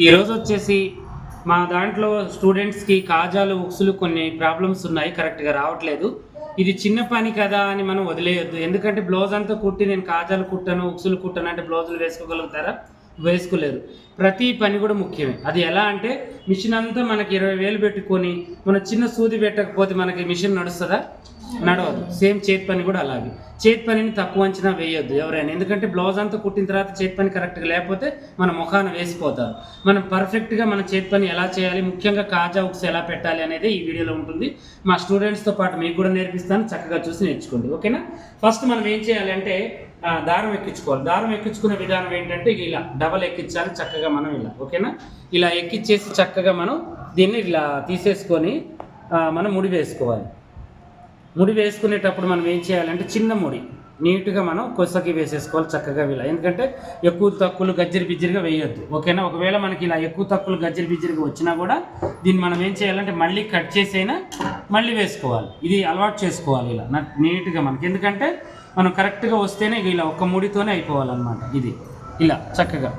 ఈరోజు వచ్చేసి మా దాంట్లో స్టూడెంట్స్కి కాజాలు ఉక్సులు కొన్ని ప్రాబ్లమ్స్ ఉన్నాయి, కరెక్ట్గా రావట్లేదు. ఇది చిన్న పని కదా అని మనం వదిలేయొద్దు. ఎందుకంటే బ్లౌజ్ అంతా కుట్టి నేను కాజాలు కుట్టాను ఉక్సులు కుట్టాను అంటే బ్లౌజులు వేసుకోగలుగుతారా? వేసుకోలేరు. ప్రతి పని కూడా ముఖ్యమే. అది ఎలా అంటే మిషన్ అంతా మనకి 20,000 పెట్టుకొని మన చిన్న సూది పెట్టకపోతే మనకి మిషన్ నడుస్తుందా? నడవదు. సేమ్ చేతి పని కూడా అలాగే. చేతి పనిని తక్కువ అంచనా వేయొద్దు ఎవరైనా. ఎందుకంటే బ్లౌజ్ అంతా కుట్టిన తర్వాత చేతి పని కరెక్ట్గా లేకపోతే మన ముఖాన వేసిపోతారు. మనం పర్ఫెక్ట్గా మన చేతి పని ఎలా చేయాలి, ముఖ్యంగా కాజా ఉక్స్ ఎలా పెట్టాలి అనేది ఈ వీడియోలో ఉంటుంది. మా స్టూడెంట్స్తో పాటు మీకు కూడా నేర్పిస్తాను, చక్కగా చూసి నేర్చుకోండి. ఓకేనా? ఫస్ట్ మనం ఏం చేయాలి అంటే దారం ఎక్కించుకోవాలి. దారం ఎక్కించుకునే విధానం ఏంటంటే ఇలా డబల్ ఎక్కించాలి చక్కగా మనం ఇలా. ఓకేనా? ఇలా ఎక్కించేసి చక్కగా మనం దీన్ని ఇలా తీసేసుకొని మనం ముడి వేసుకోవాలి. ముడి వేసుకునేటప్పుడు మనం ఏం చేయాలంటే చిన్న ముడి నీట్గా మనం కొసకి వేసేసుకోవాలి చక్కగా ఇలా. ఎందుకంటే ఎక్కువ తక్కువలు గజ్జరి బిజ్జరిగా వేయొద్దు. ఓకేనా? ఒకవేళ మనకి ఇలా ఎక్కువ తక్కువలు గజ్జరి బిజ్జరిగా వచ్చినా కూడా దీన్ని మనం ఏం చేయాలంటే మళ్ళీ కట్ చేసైనా మళ్ళీ వేసుకోవాలి. ఇది అలవాటు చేసుకోవాలి ఇలా నీట్గా మనకి. ఎందుకంటే మనం కరెక్ట్గా వస్తేనే ఇలా ఒక్క ముడితోనే అయిపోవాలన్నమాట. ఇది ఇలా చక్కగా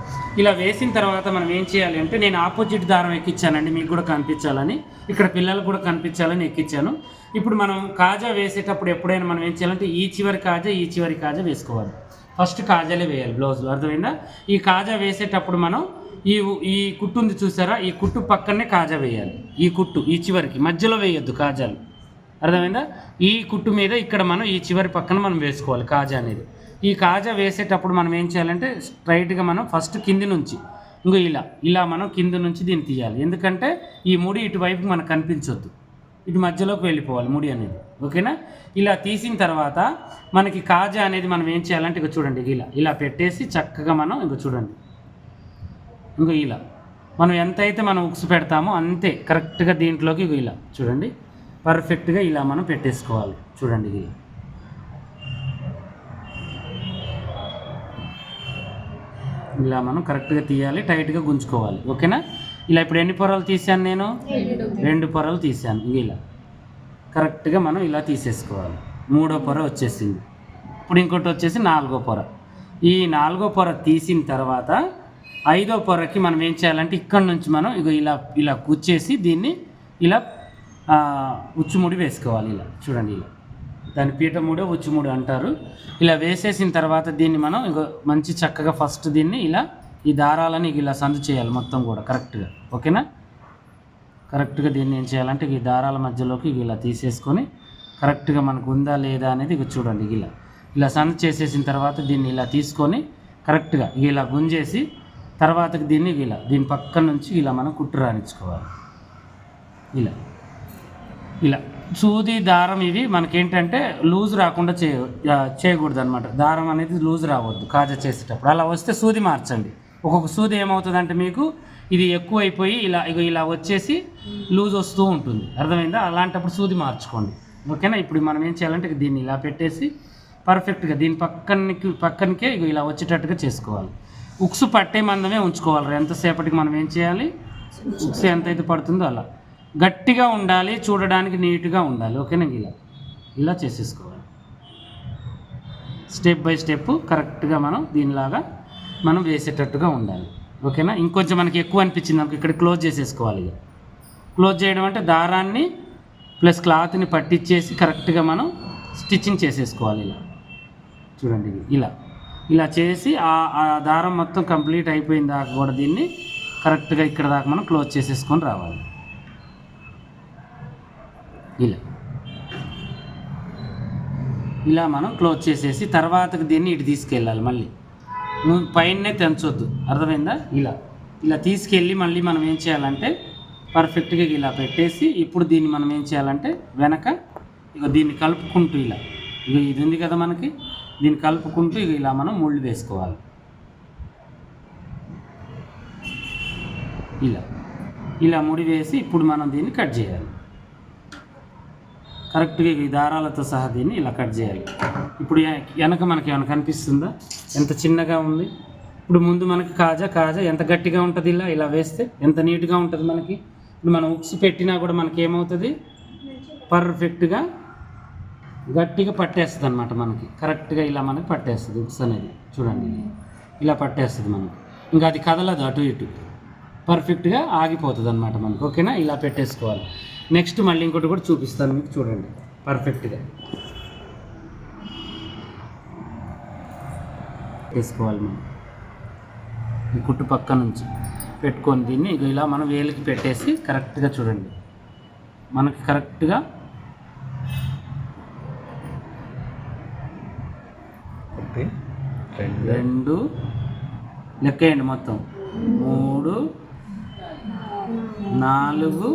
ఇలా వేసిన తర్వాత మనం ఏం చేయాలి అంటే నేను ఆపోజిట్ దారం ఎక్కించానండి, మీకు కూడా కనిపించాలని, ఇక్కడ పిల్లలకు కూడా కనిపించాలని ఎక్కించాను. ఇప్పుడు మనం కాజా వేసేటప్పుడు ఎప్పుడైనా మనం ఏం చేయాలంటే ఈ చివరి కాజా వేసుకోవాలి. ఫస్ట్ కాజాలే వేయాలి బ్లౌజ్లో, అర్థమైందా? ఈ కాజా వేసేటప్పుడు మనం ఈ కుట్టు ఉంది చూసారా, ఈ కుట్టు పక్కనే కాజా వేయాలి. ఈ కుట్టు ఈ చివరికి మధ్యలో వేయొద్దు కాజాలు, అర్థమైందా? ఈ కుట్టు మీద ఇక్కడ మనం ఈ చివరి పక్కన మనం వేసుకోవాలి కాజా అనేది. ఈ కాజా వేసేటప్పుడు మనం ఏం చేయాలంటే స్ట్రైట్గా మనం ఫస్ట్ కింది నుంచి ఇంకో ఇలా మనం కింది నుంచి దీన్ని తీయాలి. ఎందుకంటే ఈ ముడి ఇటువైపుకి మనకు కనిపించొద్దు, ఇటు మధ్యలోకి వెళ్ళిపోవాలి ముడి అనేది. ఓకేనా? ఇలా తీసిన తర్వాత మనకి కాజా అనేది మనం ఏం చేయాలంటే ఇక చూడండి ఇలా పెట్టేసి చక్కగా మనం ఇంకో చూడండి ఇలా మనం ఎంతైతే మనం ఉక్సు పెడతామో అంతే కరెక్ట్గా దీంట్లోకి ఇలా చూడండి పర్ఫెక్ట్గా ఇలా మనం పెట్టేసుకోవాలి. చూడండి ఇలా మనం కరెక్ట్గా తీయాలి, టైట్గా గుంజుకోవాలి. ఓకేనా? ఇలా ఇప్పుడు ఎన్ని పొరలు తీసాను నేను? 2 పొరలు తీసాను. ఇలా కరెక్ట్గా మనం ఇలా తీసేసుకోవాలి. 3వ పొర వచ్చేసింది. ఇప్పుడు ఇంకోటి వచ్చేసి 4వ పొర. ఈ 4వ పొర తీసిన తర్వాత 5వ పొరకి మనం ఏం చేయాలంటే ఇక్కడ నుంచి మనం ఇలా కూర్చేసి దీన్ని ఇలా ఉచ్చుముడి వేసుకోవాలి. ఇలా చూడండి ఇలా దాని పీఠముడో ఉచ్చుముడు అంటారు. ఇలా వేసేసిన తర్వాత దీన్ని మనం మంచి చక్కగా ఫస్ట్ దీన్ని ఇలా ఈ దారాలని ఇలా సందు చేయాలి మొత్తం కూడా కరెక్ట్గా. ఓకేనా? కరెక్ట్గా దీన్ని ఏం చేయాలంటే ఈ దారాల మధ్యలోకి ఇలా తీసేసుకొని కరెక్ట్గా మనకు ఉందా లేదా అనేది చూడండి ఇలా సందు చేసేసిన తర్వాత దీన్ని ఇలా తీసుకొని కరెక్ట్గా ఇలా గుంజేసి తర్వాతకి దీన్ని దీని పక్కన నుంచి ఇలా మనం కుట్టు రాణించుకోవాలి. ఇలా సూది దారం ఇవి మనకేంటంటే లూజ్ రాకుండా చేయకూడదు అనమాట. దారం అనేది లూజ్ రావద్దు కాజా చేసేటప్పుడు. అలా వస్తే సూది మార్చండి. ఒక్కొక్క సూది ఏమవుతుందంటే మీకు ఇది ఎక్కువ అయిపోయి ఇలా వచ్చేసి లూజ్ వస్తూ ఉంటుంది, అర్థమైందా? అలాంటప్పుడు సూది మార్చుకోండి. ఓకేనా? ఇప్పుడు మనం ఏం చేయాలంటే దీన్ని ఇలా పెట్టేసి పర్ఫెక్ట్గా దీని పక్కనికే ఇలా వచ్చేటట్టుగా చేసుకోవాలి. ఉక్సు పట్టే మందమే ఉంచుకోవాలి. ఎంతసేపటికి మనం ఏం చేయాలి, ఉక్సు ఎంతైతే పడుతుందో అలా గట్టిగా ఉండాలి, చూడడానికి నీట్గా ఉండాలి. ఓకేనా? ఇలా చేసేసుకోవాలి. స్టెప్ బై స్టెప్ కరెక్ట్గా మనం దీనిలాగా మనం వేసేటట్టుగా ఉండాలి. ఓకేనా? ఇంకొంచెం మనకి ఎక్కువ అనిపించింది మనకి ఇక్కడ క్లోజ్ చేసేసుకోవాలి. క్లోజ్ చేయడం అంటే దారాన్ని ప్లస్ క్లాత్ని పట్టించేసి కరెక్ట్గా మనం స్టిచ్చింగ్ చేసేసుకోవాలి. ఇలా చూడండి ఇలా చేసి ఆ దారం మొత్తం కంప్లీట్ అయిపోయిన దాకా కూడా దీన్ని కరెక్ట్గా ఇక్కడ దాకా మనం క్లోజ్ చేసేసుకొని రావాలి. ఇలా మనం క్లోజ్ చేసేసి తర్వాతకి దీన్ని ఇటు తీసుకెళ్ళాలి. మళ్ళీ పైనే తెంచొద్దు, అర్థమైందా? ఇలా తీసుకెళ్ళి మళ్ళీ మనం ఏం చేయాలంటే పర్ఫెక్ట్గా ఇలా పెట్టేసి ఇప్పుడు దీన్ని మనం ఏం చేయాలంటే వెనక దీన్ని కలుపుకుంటూ ఇది ఉంది కదా మనకి, దీన్ని కలుపుకుంటూ ఇలా మనం ముళ్ళు వేసుకోవాలి. ఇలా ముడి వేసి ఇప్పుడు మనం దీన్ని కట్ చేయాలి. కరెక్ట్గా ఈ దారాలతో సహా దీన్ని ఇలా కట్ చేయాలి. ఇప్పుడు వెనక మనకి ఏమైనా కనిపిస్తుందా ఎంత చిన్నగా ఉంది? ఇప్పుడు ముందు మనకి కాజా ఎంత గట్టిగా ఉంటుంది, ఇలా వేస్తే ఎంత నీట్గా ఉంటుంది మనకి. ఇప్పుడు మనం ఉక్స్ పెట్టినా కూడా మనకి ఏమవుతుంది, పర్ఫెక్ట్గా గట్టిగా పట్టేస్తుంది అనమాట. మనకి కరెక్ట్గా ఇలా మనకి పట్టేస్తుంది ఉక్స్ అనేది. చూడండి ఇలా పట్టేస్తుంది మనకి, ఇంకా అది కదలదు అటు ఇటు. పర్ఫెక్ట్గా ఆగిపోతుంది అనమాట మనకు. ఓకేనా, ఇలా పెట్టేసుకోవాలి. నెక్స్ట్ మళ్ళీ ఇంకోటి కూడా చూపిస్తాను మీకు, చూడండి పర్ఫెక్ట్గా వేసుకోవాలి. మనం ఈ కుట్టు పక్క నుంచి పెట్టుకొని దీన్ని ఇలా మనం వేలికి పెట్టేసి కరెక్ట్గా చూడండి, మనకి కరెక్ట్గా రెండు లెక్కేయండి, మొత్తం 3 4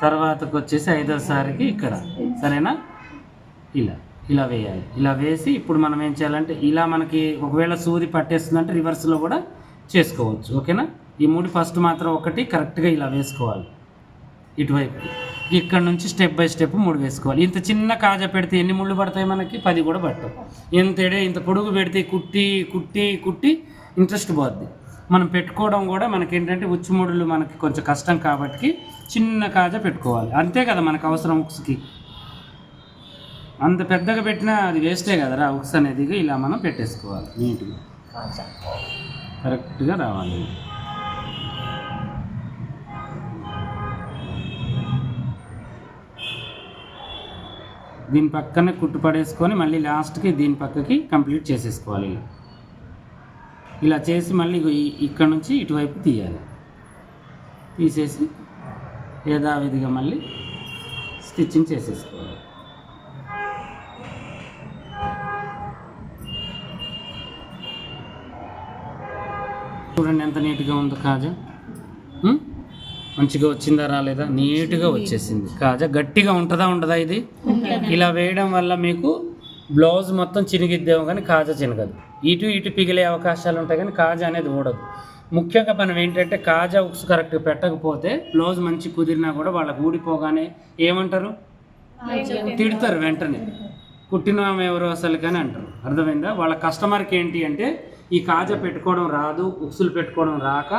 తర్వాతకు వచ్చేసి 5వసారికి ఇక్కడ, సరేనా? ఇలా వేయాలి. ఇలా వేసి ఇప్పుడు మనం ఏం చేయాలంటే ఇలా మనకి ఒకవేళ సూది పట్టేస్తుందంటే రివర్స్లో కూడా చేసుకోవచ్చు. ఓకేనా, ఈ 3 ఫస్ట్ మాత్రం ఒకటి కరెక్ట్గా ఇలా వేసుకోవాలి ఇటువైపు. ఇక్కడ నుంచి స్టెప్ బై స్టెప్ 3 వేసుకోవాలి. ఇంత చిన్న కాజా పెడితే ఎన్ని ముళ్ళు పడతాయి మనకి? 10 కూడా పడతాయి. ఇంత పొడుగు పెడితే కుట్టి కుట్టి కుట్టి ఇంట్రెస్ట్ పోద్ది. మనం పెట్టుకోవడం కూడా మనకి ఏంటంటే ఉచ్చుముడులు మనకి కొంచెం కష్టం కాబట్టి చిన్న కాజా పెట్టుకోవాలి. అంతే కదా మనకు అవసరం ఉక్స్కి. అంత పెద్దగా పెట్టినా అది వేస్టే కదరా ఉక్స్ అనేది. ఇలా మనం పెట్టేసుకోవాలి నీట్గా, కరెక్ట్గా రావాలి. దీని పక్కన కుట్టు పడేసుకొని మళ్ళీ లాస్ట్కి దీని పక్కకి కంప్లీట్ చేసేసుకోవాలి. ఇలా చేసి మళ్ళీ ఇక్కడ నుంచి ఇటువైపు తీయాలి. తీసేసి యథావిధిగా మళ్ళీ స్టిచ్చింగ్ చేసేసుకోవాలి. చూడండి ఎంత నీట్గా ఉందో కాజా. మంచిగా వచ్చిందా రాలేదా? నీట్గా వచ్చేసింది కాజా. గట్టిగా ఉంటుందా ఉండదా? ఇది ఇలా వేయడం వల్ల మీకు బ్లౌజ్ మొత్తం చినిగిద్దేమో కానీ కాజా చినగదు. ఇటు పిగిలే అవకాశాలు ఉంటాయి కానీ కాజా అనేది ఊడదు. ముఖ్యంగా మనం ఏంటంటే కాజా ఉక్స్ కరెక్ట్గా పెట్టకపోతే బ్లౌజ్ మంచి కుదిరినా కూడా వాళ్ళకి ఊడిపోగానే ఏమంటారు? తిడతారు వెంటనే, కుట్టినామె ఎవరు అసలు కానీ అంటారు. అర్థమైందా? వాళ్ళ కస్టమర్కి ఏంటి అంటే ఈ కాజా పెట్టుకోవడం రాదు, ఉక్సులు పెట్టుకోవడం రాక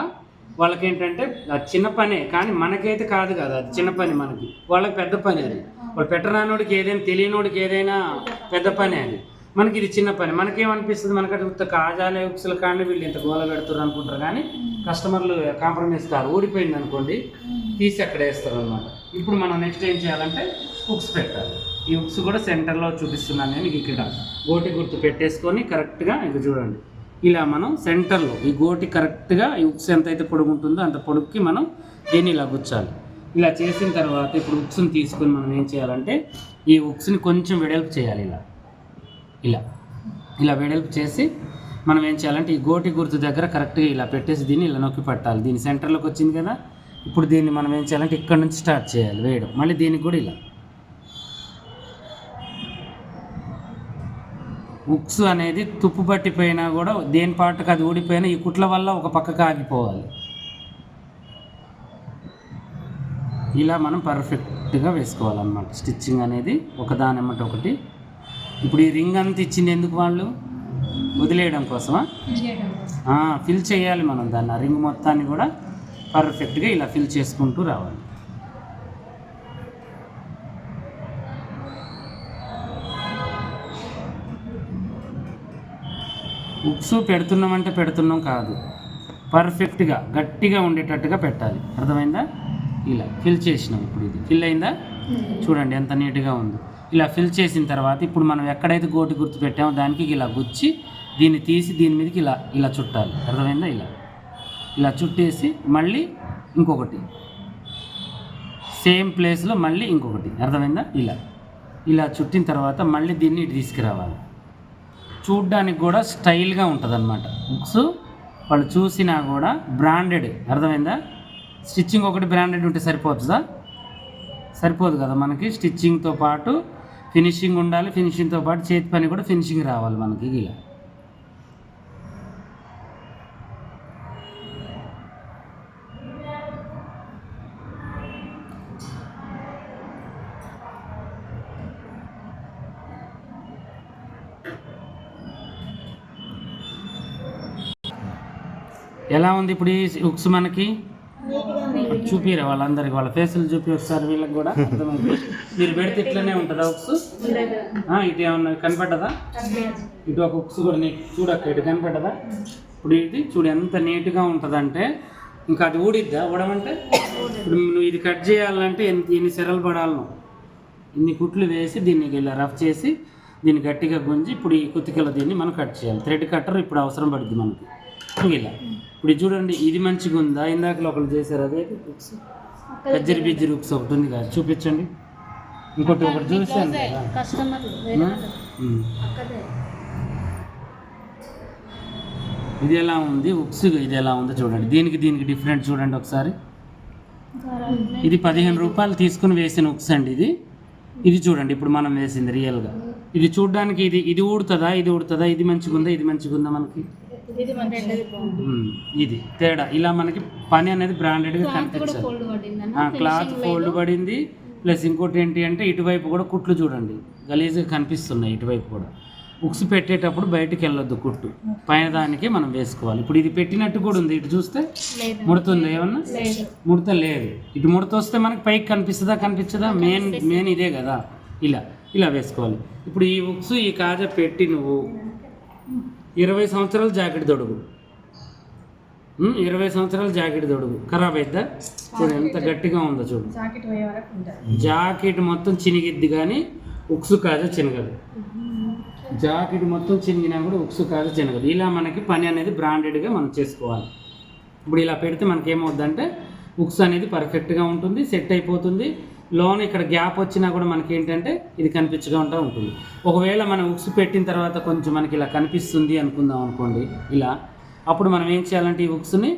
వాళ్ళకేంటంటే అది చిన్న పనే, కానీ మనకైతే కాదు కదా అది చిన్న పని, మనకి వాళ్ళకి పెద్ద పని అది. వాళ్ళు పెట్టరానోడికి ఏదైనా, తెలియనోడికి ఏదైనా పెద్ద పని అది. మనకి ఇది చిన్న పని. మనకేమనిపిస్తుంది, మనకంటే ఉత్త కాజాలే ఉక్సులు కానీ వీళ్ళు ఇంత గోల పెడుతున్నారు అనుకుంటారు. కానీ కస్టమర్లు కాంప్రమైజ్ కాదు. ఊడిపోయింది అనుకోండి తీసి అక్కడ వేస్తారు అనమాట. ఇప్పుడు మనం నెక్స్ట్ ఏం చేయాలంటే ఉక్స్ పెట్టాలి. ఈ ఉక్స్ కూడా సెంటర్లో చూపిస్తున్నాను నేను. ఇక్కడ గోటి గుర్తు పెట్టేసుకొని కరెక్ట్గా ఇంక చూడండి ఇలా మనం సెంటర్లో ఈ గోటి కరెక్ట్గా ఈ ఉక్స్ ఎంతైతే పొడుగు ఉంటుందో అంత పొడుగుకి మనం దీన్ని ఇలా గుచ్చాలి. ఇలా చేసిన తర్వాత ఇప్పుడు ఉక్స్ని తీసుకొని మనం ఏం చేయాలంటే ఈ ఉక్స్ని కొంచెం వెడల్పు చేయాలి. ఇలా వెడల్పు చేసి మనం ఏం చేయాలంటే ఈ గోటి గుర్తు దగ్గర కరెక్ట్గా ఇలా పెట్టేసి దీన్ని ఇలా నొక్కి పట్టాలి. దీని సెంటర్లోకి వచ్చింది కదా, ఇప్పుడు దీన్ని మనం ఏం చేయాలంటే ఇక్కడ నుంచి స్టార్ట్ చేయాలి వేయడం. మళ్ళీ దీనికి కూడా ఇలా ఉక్స్ అనేది తుప్పు పట్టిపోయినా కూడా దేని పాటుకు అది ఊడిపోయినా ఈ కుట్ల వల్ల ఒక పక్కకు ఆగిపోవాలి. ఇలా మనం పర్ఫెక్ట్గా వేసుకోవాలన్నమాట స్టిచ్చింగ్ అనేది ఒకదాని ఎమ్మట ఒకటి. ఇప్పుడు ఈ రింగ్ అంతా ఇచ్చింది ఎందుకు? వాళ్ళు వదిలేయడం కోసమా? ఫిల్ చేయాలి మనం దాన్ని. ఆ రింగ్ మొత్తాన్ని కూడా పర్ఫెక్ట్గా ఇలా ఫిల్ చేసుకుంటూ రావాలి. ఉక్స్ పెడుతున్నామంటే పెడుతున్నాం కాదు, పర్ఫెక్ట్గా గట్టిగా ఉండేటట్టుగా పెట్టాలి. అర్థమైందా? ఇలా ఫిల్ చేసినాం. ఇప్పుడు ఇది ఫిల్ అయిందా? చూడండి ఎంత నీట్గా ఉందో. ఇలా ఫిల్ చేసిన తర్వాత ఇప్పుడు మనం ఎక్కడైతే గోటి గుర్తు పెట్టామో దానికి ఇలా గుచ్చి దీన్ని తీసి దీని మీదకి ఇలా చుట్టాలి. అర్థమైందా? ఇలా చుట్టేసి మళ్ళీ ఇంకొకటి సేమ్ ప్లేస్లో మళ్ళీ ఇంకొకటి. అర్థమైందా? ఇలా చుట్టిన తర్వాత మళ్ళీ దీన్ని ఇటు తీసుకురావాలి. చూడ్డానికి కూడా స్టైల్గా ఉంటుంది అన్నమాట. బుక్స్ వాళ్ళు చూసినా కూడా బ్రాండెడ్. అర్థమైందా? స్టిచ్చింగ్ ఒకటి బ్రాండెడ్ ఉంటే సరిపోతుందా? సరిపోదు కదా. మనకి స్టిచ్చింగ్తో పాటు ఫినిషింగ్ ఉండాలి, ఫినిషింగ్తో పాటు చేతి పని కూడా ఫినిషింగ్ రావాలి మనకి. ఇలా ఎలా ఉంది ఇప్పుడు ఈ ఉక్స్ మనకి? చూపిరా వాళ్ళందరికి, వాళ్ళ ఫేసులు చూపి ఒకసారి వీళ్ళకి కూడా అర్థమైంది. మీరు పెడితే ఇట్లనే ఉంటుందా ఉక్స్? ఇటు ఏమన్నా కనపడ్డదా? ఇటు ఒక ఉక్స్ కూడా నీకు చూడక్క, ఇటు కనపడ్డదా? ఇప్పుడు ఇది చూడు ఎంత నీట్గా ఉంటుందంటే ఇంకా అది ఊడిద్దా ఊడమంటే? ఇప్పుడు నువ్వు ఇది కట్ చేయాలంటే ఎన్ని సెరలు పడాలను, ఇన్ని కుట్లు వేసి దీన్ని ఇలా రఫ్ చేసి దీన్ని గట్టిగా గుంజి ఇప్పుడు ఈ కుతికల దీన్ని మనం కట్ చేయాలి. థ్రెడ్ కట్టర్ ఇప్పుడు అవసరం పడుద్ది మనకి. ఇలా ఇప్పుడు ఇది చూడండి, ఇది మంచిగా ఉందా? ఇందాకలో ఒకళ్ళు చేశారు అదే బుక్స్, గజ్జరి బిజ్జరి బుక్స్ ఒకటి ఉంది కదా, చూపించండి. ఇంకోటి ఒకటి చూసాను కదా. ఇది ఎలా ఉంది ఉక్స్, ఇది ఎలా ఉందో చూడండి. దీనికి డిఫరెంట్ చూడండి ఒకసారి. ఇది 15 రూపాయలు తీసుకుని వేసిన ఉక్స్ అండి ఇది చూడండి ఇప్పుడు మనం వేసింది రియల్గా. ఇది చూడడానికి ఇది ఊడుతుందా, ఇది మంచిగా ఉందా, ఇది మంచిగా ఉందా మనకి? ఇది తేడా. ఇలా మనకి పని అనేది బ్రాండెడ్గా కనిపించాలి. క్లాత్ ఫోల్డ్ పడింది, ప్లస్ ఇంకోటి ఏంటి అంటే ఇటువైపు కూడా కుట్లు చూడండి గలీజ్గా కనిపిస్తున్నాయి. ఇటువైపు కూడా ఉక్స్ పెట్టేటప్పుడు బయటికి వెళ్ళొద్దు, కుట్టు పైన దానికి మనం వేసుకోవాలి. ఇప్పుడు ఇది పెట్టినట్టు కూడా ఉంది, ఇటు చూస్తే ముడుతుంది ఏమన్నా? ముడత లేదు. ఇటు ముడత వస్తే మనకి పైకి కనిపిస్తుందా కనిపించదా? మెయిన్ ఇదే కదా. ఇలా వేసుకోవాలి. ఇప్పుడు ఈ ఉక్స్ ఈ కాజా పెట్టి నువ్వు 20 సంవత్సరాలు జాకెట్ తొడుగు, 20 సంవత్సరాలు జాకెట్ తొడుగు, ఖరాబ్ అయిద్దా? చూడు ఎంత గట్టిగా ఉందో చూడు. జాకెట్ మొత్తం చినిగిద్ది కానీ ఉక్సు కాజా చినగదు. జాకెట్ మొత్తం చినిగినా కూడా ఉక్సు కాజా చినగదు. ఇలా మనకి పని అనేది బ్రాండెడ్గా మనం చేసుకోవాలి. ఇప్పుడు ఇలా పెడితే మనకి ఏమవుద్దంటే ఉక్స్ అనేది పర్ఫెక్ట్గా ఉంటుంది, సెట్ అయిపోతుంది. లోన్ ఇక్కడ గ్యాప్ వచ్చినా కూడా మనకి ఏంటంటే ఇది కనిపించకుండా ఉంటుంది. ఒకవేళ మనం ఉక్స్ పెట్టిన తర్వాత కొంచెం మనకి ఇలా కనిపిస్తుంది అనుకుందాం అనుకోండి, ఇలా అప్పుడు మనం ఏం చేయాలంటే ఈ ఉక్స్ని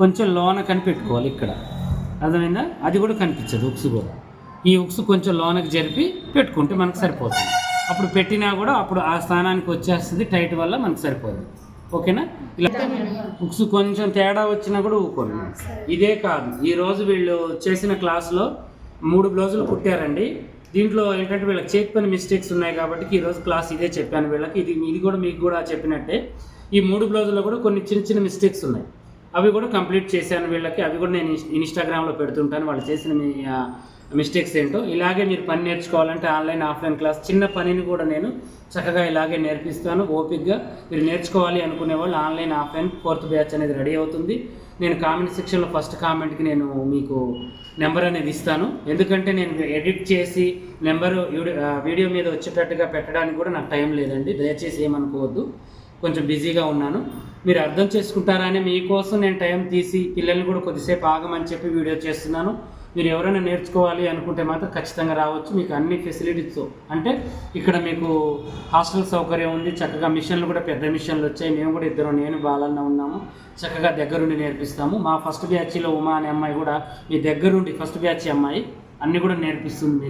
కొంచెం లోన కనిపెట్టుకోవాలి. ఇక్కడ అర్థమైందా? అది కూడా కనిపించదు ఉక్స్ కూడా. ఈ ఉక్స్ కొంచెం లోనకి జరిపి పెట్టుకుంటే మనకు సరిపోతుంది. అప్పుడు పెట్టినా కూడా అప్పుడు ఆ స్థానానికి వచ్చేస్తుంది, టైట్ వల్ల మనకు సరిపోతుంది. ఓకేనా? ఇలా ఉక్స్ కొంచెం తేడా వచ్చినా కూడా ఊరుకోండి. ఇదే కాదు, ఈరోజు వీళ్ళు చేసిన క్లాస్లో 3 బ్లౌజులు కుట్టారండి. దీంట్లో ఏంటంటే వీళ్ళకి చేతి పని మిస్టేక్స్ ఉన్నాయి కాబట్టి ఈరోజు క్లాస్ ఇదే చెప్పాను వీళ్ళకి. ఇది కూడా మీకు కూడా చెప్పినట్టే. ఈ 3 బ్లౌజుల్లో కూడా కొన్ని చిన్న మిస్టేక్స్ ఉన్నాయి, అవి కూడా కంప్లీట్ చేశాను వీళ్ళకి. అవి కూడా నేను ఇన్స్టాగ్రామ్లో పెడుతుంటాను వాళ్ళు చేసిన మిస్టేక్స్ ఏంటో. ఇలాగే మీరు పని నేర్చుకోవాలంటే ఆన్లైన్ ఆఫ్లైన్ క్లాస్ చిన్న పనిని కూడా నేను చక్కగా ఇలాగే నేర్పిస్తాను. ఓపిక్గా మీరు నేర్చుకోవాలి అనుకునే వాళ్ళు ఆన్లైన్ ఆఫ్లైన్ 4th బ్యాచ్ అనేది రెడీ అవుతుంది. నేను కామెంట్ సెక్షన్లో ఫస్ట్ కామెంట్కి నేను మీకు నెంబర్ అనేది ఇస్తాను. ఎందుకంటే నేను ఎడిట్ చేసి నెంబరు వీడియో మీద వచ్చేటట్టుగా పెట్టడానికి కూడా నాకు టైం లేదండి, దయచేసి ఏమనుకోవద్దు, కొంచెం బిజీగా ఉన్నాను. మీరు అర్థం చేసుకుంటారని మీకోసం నేను టైం తీసి పిల్లల్ని కూడా కొద్దిసేపు ఆగమని చెప్పి వీడియో చేస్తున్నాను. మీరు ఎవరైనా నేర్చుకోవాలి అనుకుంటే మాత్రం ఖచ్చితంగా రావచ్చు. మీకు అన్ని ఫెసిలిటీస్ అంటే ఇక్కడ మీకు హాస్టల్ సౌకర్యం ఉంది, చక్కగా మిషన్లు కూడా పెద్ద మిషన్లు వచ్చాయి. మేము కూడా ఇద్దరు, నేను బాలన్న ఉన్నాము, చక్కగా దగ్గరుండి నేర్పిస్తాము. మా ఫస్ట్ బ్యాచ్లో ఉమా అనే అమ్మాయి కూడా మీ దగ్గరుండి, ఫస్ట్ బ్యాచ్ అమ్మాయి అన్నీ కూడా నేర్పిస్తుంది.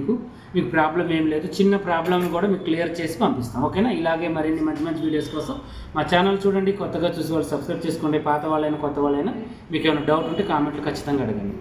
మీకు ప్రాబ్లం ఏం లేదు, చిన్న ప్రాబ్లం కూడా మీకు క్లియర్ చేసి పంపిస్తాం. ఓకేనా? ఇలాగే మరిన్ని మంచి వీడియోస్ కోసం మా ఛానల్ చూడండి. కొత్తగా చూసి వాళ్ళు సబ్స్క్రైబ్ చేసుకోండి. పాత వాళ్ళైనా కొత్త వాళ్ళైనా మీకు ఏమైనా డౌట్ ఉంటే కామెంట్లు ఖచ్చితంగా అడగండి.